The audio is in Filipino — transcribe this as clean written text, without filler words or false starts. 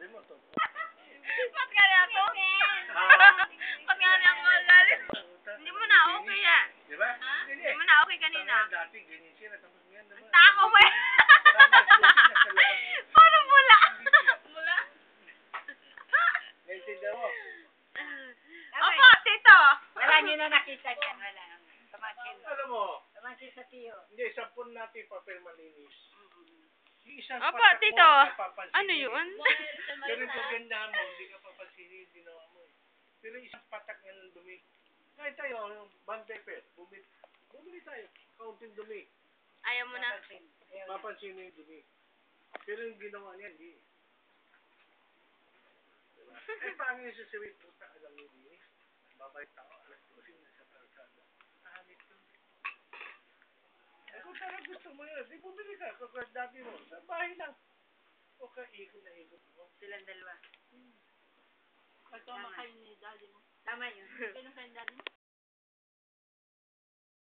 Sabi mo to. Ba't kaya ako? Ba't kaya ako magalit? Hindi mo na okay eh. Di ba? Hindi mo na okay kanina. Dati ganyan sila. Tapos ngayon naman. Tako mo eh. Parang mula. Mula? Naintindihan mo? Opo, tito. Wala niyo na nakita dyan. Wala. Tumakin. Alam mo, Tumakin sa tiyo. hindi, 10 natin papel malinis. Yung isang Opo, patak mo, tito. napapansin Ano mo. yun? Pero yung kagandahan mo, hindi ka papansinin, hindi ginawa mo eh. Pero isang patak nga ng dumi. Kahit tayo, yung bond paper, bumili tayo, kaunting dumi. Ayaw mo na. Papansin mo yung dumi. Pero yung ginawa niya, hindi. Diba? Eh, paano yung sasawit mo sa alam mo din? Babalik ako, alas 12 na sa kalsada. Ahanip ko. Eh, kung talagang gusto mo yun, di bumili ka, kung dati mo, sa bahay lang. O ka, ikot na ikot mo. Silang dalawa. Ito makain ni daddy mo. Tama yun. Kailan kain daddy mo?